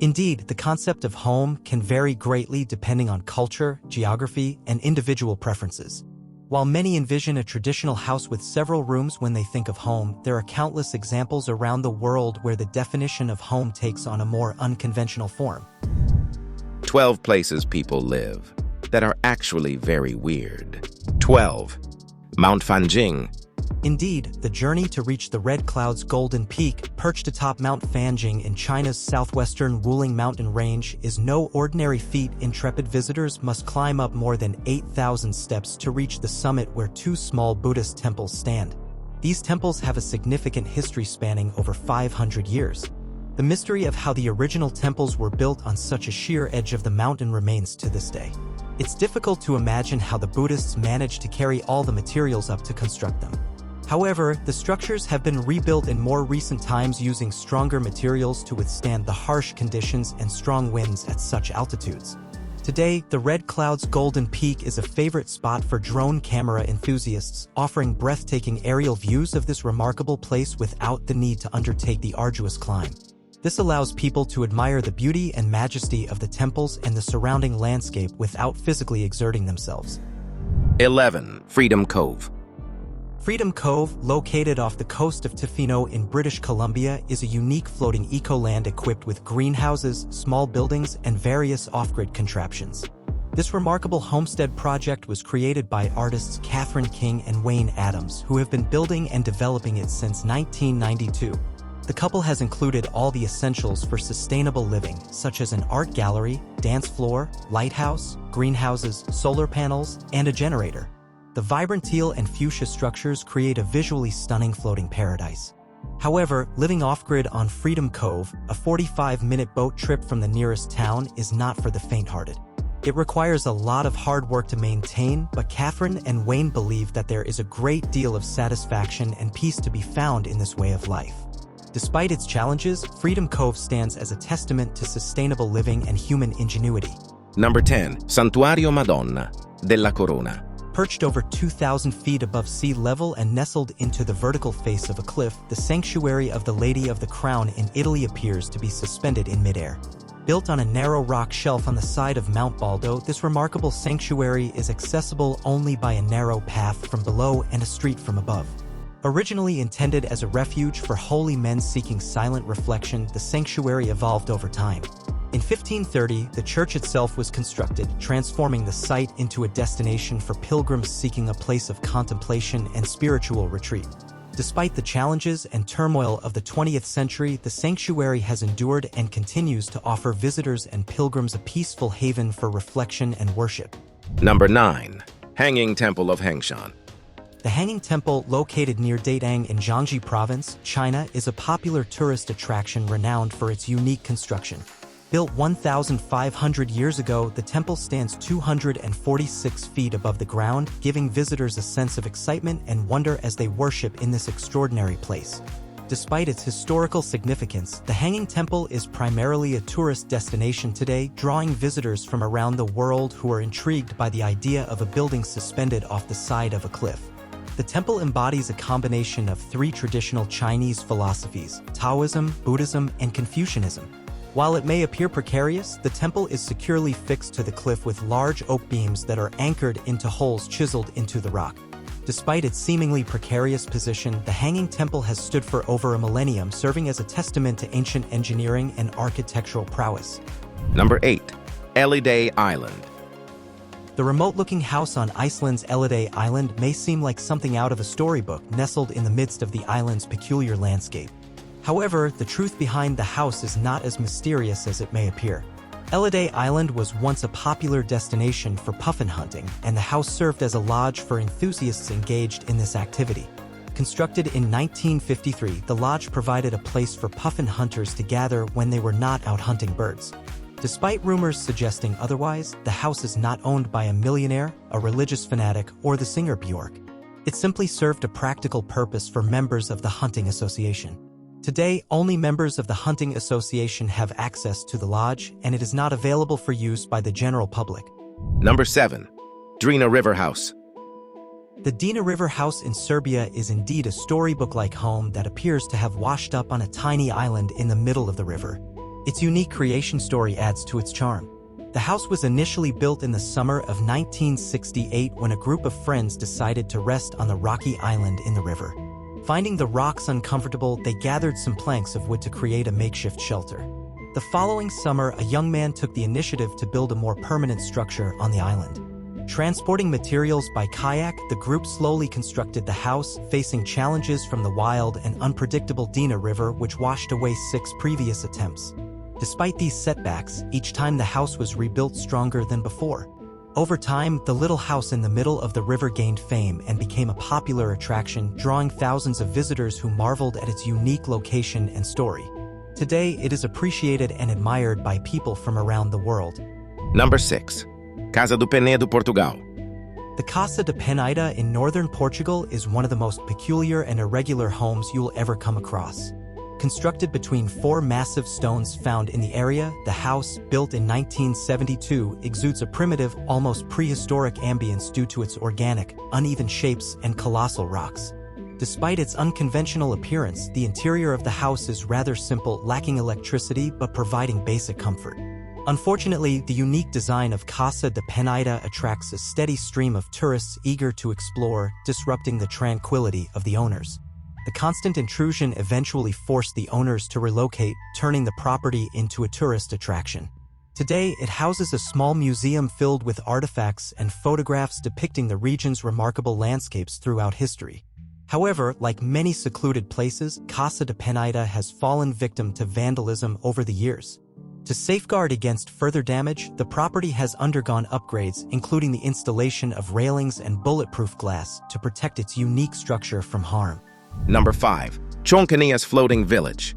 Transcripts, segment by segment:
Indeed, the concept of home can vary greatly depending on culture, geography, and individual preferences. While many envision a traditional house with several rooms when they think of home, there are countless examples around the world where the definition of home takes on a more unconventional form. 12 places people live that are actually very weird. 12. Mount Fanjing. Indeed, the journey to reach the Red Cloud's Golden Peak, perched atop Mount Fanjing in China's southwestern Wuling mountain range, is no ordinary feat. Intrepid visitors must climb up more than 8,000 steps to reach the summit where two small Buddhist temples stand. These temples have a significant history spanning over 500 years. The mystery of how the original temples were built on such a sheer edge of the mountain remains to this day. It's difficult to imagine how the Buddhists managed to carry all the materials up to construct them. However, the structures have been rebuilt in more recent times using stronger materials to withstand the harsh conditions and strong winds at such altitudes. Today, the Red Cloud's Golden Peak is a favorite spot for drone camera enthusiasts, offering breathtaking aerial views of this remarkable place without the need to undertake the arduous climb. This allows people to admire the beauty and majesty of the temples and the surrounding landscape without physically exerting themselves. 11. Freedom Cove. Freedom Cove, located off the coast of Tofino in British Columbia, is a unique floating eco-land equipped with greenhouses, small buildings, and various off-grid contraptions. This remarkable homestead project was created by artists Catherine King and Wayne Adams, who have been building and developing it since 1992. The couple has included all the essentials for sustainable living, such as an art gallery, dance floor, lighthouse, greenhouses, solar panels, and a generator. The vibrant teal and fuchsia structures create a visually stunning floating paradise. However, living off-grid on Freedom Cove, a 45-minute boat trip from the nearest town, is not for the faint-hearted. It requires a lot of hard work to maintain, but Catherine and Wayne believe that there is a great deal of satisfaction and peace to be found in this way of life. Despite its challenges, Freedom Cove stands as a testament to sustainable living and human ingenuity. Number 10. Santuario Madonna della Corona. Perched over 2,000 feet above sea level and nestled into the vertical face of a cliff, the Sanctuary of the Lady of the Crown in Italy appears to be suspended in midair. Built on a narrow rock shelf on the side of Mount Baldo, this remarkable sanctuary is accessible only by a narrow path from below and a street from above. Originally intended as a refuge for holy men seeking silent reflection, the sanctuary evolved over time. In 1530, the church itself was constructed, transforming the site into a destination for pilgrims seeking a place of contemplation and spiritual retreat. Despite the challenges and turmoil of the 20th century, the sanctuary has endured and continues to offer visitors and pilgrims a peaceful haven for reflection and worship. Number 9. Hanging Temple of Hengshan. The Hanging Temple, located near Datang in Jiangxi Province, China, is a popular tourist attraction renowned for its unique construction. Built 1,500 years ago, the temple stands 246 feet above the ground, giving visitors a sense of excitement and wonder as they worship in this extraordinary place. Despite its historical significance, the Hanging Temple is primarily a tourist destination today, drawing visitors from around the world who are intrigued by the idea of a building suspended off the side of a cliff. The temple embodies a combination of three traditional Chinese philosophies: Taoism, Buddhism, and Confucianism. While it may appear precarious, the temple is securely fixed to the cliff with large oak beams that are anchored into holes chiseled into the rock. Despite its seemingly precarious position, the Hanging Temple has stood for over a millennium, serving as a testament to ancient engineering and architectural prowess. Number 8. Elliday Island. The remote-looking house on Iceland's Elliday Island may seem like something out of a storybook, nestled in the midst of the island's peculiar landscape. However, the truth behind the house is not as mysterious as it may appear. Elliday Island was once a popular destination for puffin hunting, and the house served as a lodge for enthusiasts engaged in this activity. Constructed in 1953, the lodge provided a place for puffin hunters to gather when they were not out hunting birds. Despite rumors suggesting otherwise, the house is not owned by a millionaire, a religious fanatic, or the singer Björk. It simply served a practical purpose for members of the hunting association. Today, only members of the hunting association have access to the lodge, and it is not available for use by the general public. Number 7. Drina River House. The Drina River House in Serbia is indeed a storybook-like home that appears to have washed up on a tiny island in the middle of the river. Its unique creation story adds to its charm. The house was initially built in the summer of 1968 when a group of friends decided to rest on the rocky island in the river. Finding the rocks uncomfortable, they gathered some planks of wood to create a makeshift shelter. The following summer, a young man took the initiative to build a more permanent structure on the island. Transporting materials by kayak, the group slowly constructed the house, facing challenges from the wild and unpredictable Dina River, which washed away 6 previous attempts. Despite these setbacks, each time the house was rebuilt stronger than before. Over time, the little house in the middle of the river gained fame and became a popular attraction, drawing thousands of visitors who marveled at its unique location and story. Today, it is appreciated and admired by people from around the world. Number 6. Casa do Penedo, Portugal. The Casa de Peneda in northern Portugal is one of the most peculiar and irregular homes you will ever come across. Constructed between 4 massive stones found in the area, the house, built in 1972, exudes a primitive, almost prehistoric ambience due to its organic, uneven shapes and colossal rocks. Despite its unconventional appearance, the interior of the house is rather simple, lacking electricity but providing basic comfort. Unfortunately, the unique design of Casa de Peneda attracts a steady stream of tourists eager to explore, disrupting the tranquility of the owners. The constant intrusion eventually forced the owners to relocate, turning the property into a tourist attraction. Today, it houses a small museum filled with artifacts and photographs depicting the region's remarkable landscapes throughout history. However, like many secluded places, Casa de Peneda has fallen victim to vandalism over the years. To safeguard against further damage, the property has undergone upgrades, including the installation of railings and bulletproof glass to protect its unique structure from harm. Number 5. Chongkanias Floating Village.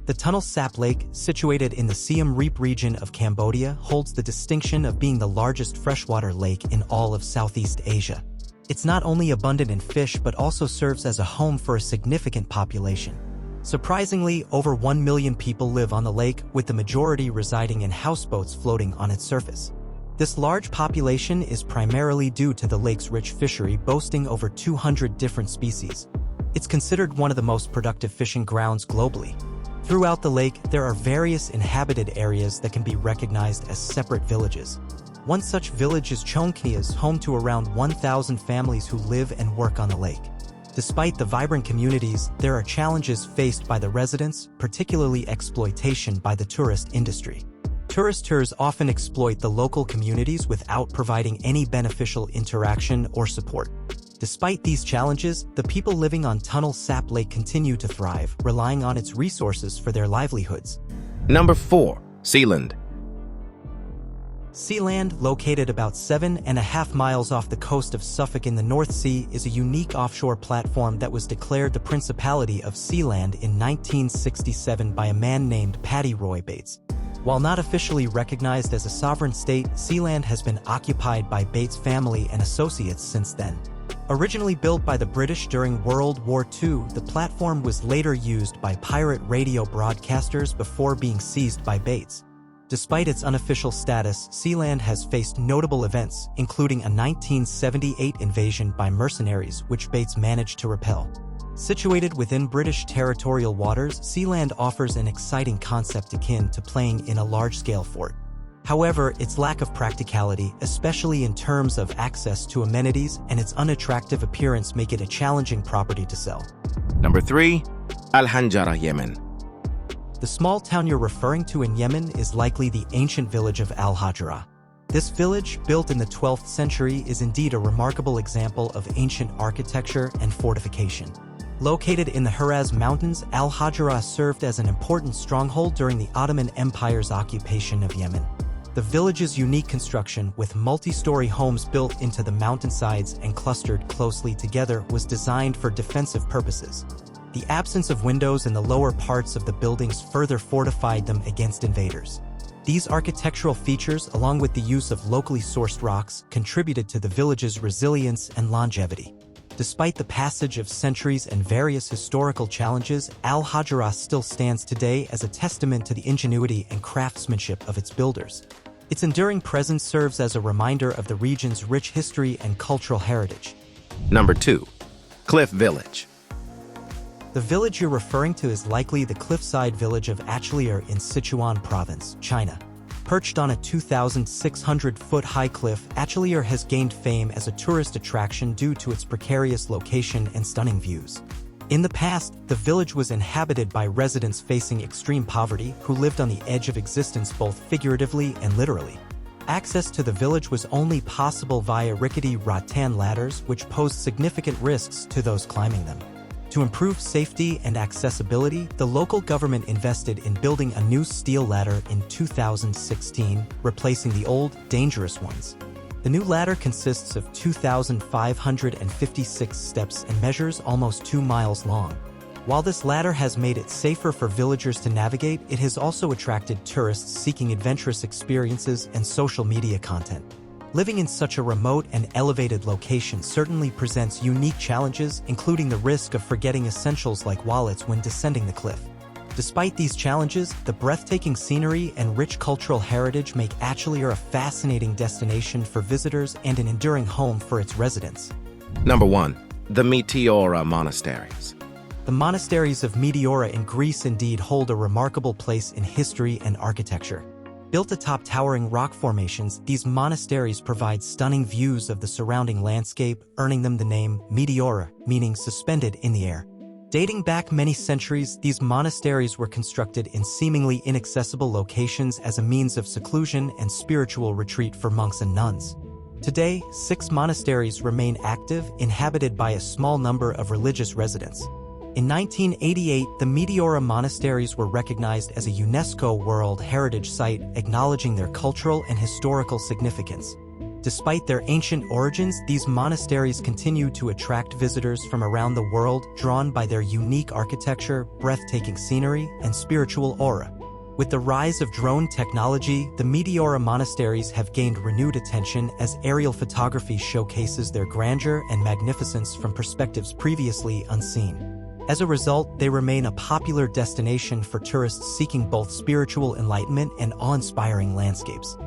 The Tunnel Sap Lake, situated in the Siem Reap region of Cambodia, holds the distinction of being the largest freshwater lake in all of Southeast Asia. It's not only abundant in fish but also serves as a home for a significant population. Surprisingly, over 1 million people live on the lake, with the majority residing in houseboats floating on its surface. This large population is primarily due to the lake's rich fishery, boasting over 200 different species. It's considered one of the most productive fishing grounds globally. Throughout the lake, there are various inhabited areas that can be recognized as separate villages. One such village is Chongkanias, home to around 1,000 families who live and work on the lake. Despite the vibrant communities, there are challenges faced by the residents, particularly exploitation by the tourist industry. Tourists often exploit the local communities without providing any beneficial interaction or support. Despite these challenges, the people living on Tunnel Sap Lake continue to thrive, relying on its resources for their livelihoods. Number 4. Sealand. Sealand, located about 7.5 miles off the coast of Suffolk in the North Sea, is a unique offshore platform that was declared the Principality of Sealand in 1967 by a man named Paddy Roy Bates. While not officially recognized as a sovereign state, Sealand has been occupied by Bates' family and associates since then. Originally built by the British during World War II, the platform was later used by pirate radio broadcasters before being seized by Bates. Despite its unofficial status, Sealand has faced notable events, including a 1978 invasion by mercenaries, which Bates managed to repel. Situated within British territorial waters, Sealand offers an exciting concept akin to playing in a large-scale fort. However, its lack of practicality, especially in terms of access to amenities, and its unattractive appearance make it a challenging property to sell. Number 3. Al Hanjara, Yemen. The small town you're referring to in Yemen is likely the ancient village of Al Hajra. This village, built in the 12th century, is indeed a remarkable example of ancient architecture and fortification. Located in the Hiraz Mountains, Al Hajra served as an important stronghold during the Ottoman Empire's occupation of Yemen. The village's unique construction, with multi-story homes built into the mountainsides and clustered closely together, was designed for defensive purposes. The absence of windows in the lower parts of the buildings further fortified them against invaders. These architectural features, along with the use of locally sourced rocks, contributed to the village's resilience and longevity. Despite the passage of centuries and various historical challenges, Al Hajra still stands today as a testament to the ingenuity and craftsmanship of its builders. Its enduring presence serves as a reminder of the region's rich history and cultural heritage. Number 2. Cliff Village. The village you're referring to is likely the cliffside village of Achelier in Sichuan Province, China. Perched on a 2,600-foot-high cliff, Achelier has gained fame as a tourist attraction due to its precarious location and stunning views. In the past, the village was inhabited by residents facing extreme poverty who lived on the edge of existence both figuratively and literally. Access to the village was only possible via rickety rattan ladders, which posed significant risks to those climbing them. To improve safety and accessibility, the local government invested in building a new steel ladder in 2016, replacing the old, dangerous ones. The new ladder consists of 2,556 steps and measures almost 2 miles long. While this ladder has made it safer for villagers to navigate, it has also attracted tourists seeking adventurous experiences and social media content. Living in such a remote and elevated location certainly presents unique challenges, including the risk of forgetting essentials like wallets when descending the cliff. Despite these challenges, the breathtaking scenery and rich cultural heritage make Achelier a fascinating destination for visitors and an enduring home for its residents. Number 1. The Meteora Monasteries. The monasteries of Meteora in Greece indeed hold a remarkable place in history and architecture. Built atop towering rock formations, these monasteries provide stunning views of the surrounding landscape, earning them the name Meteora, meaning suspended in the air. Dating back many centuries, these monasteries were constructed in seemingly inaccessible locations as a means of seclusion and spiritual retreat for monks and nuns. Today, 6 monasteries remain active, inhabited by a small number of religious residents. In 1988, the Meteora monasteries were recognized as a UNESCO World Heritage Site, acknowledging their cultural and historical significance. Despite their ancient origins, these monasteries continue to attract visitors from around the world, drawn by their unique architecture, breathtaking scenery, and spiritual aura. With the rise of drone technology, the Meteora monasteries have gained renewed attention as aerial photography showcases their grandeur and magnificence from perspectives previously unseen. As a result, they remain a popular destination for tourists seeking both spiritual enlightenment and awe-inspiring landscapes.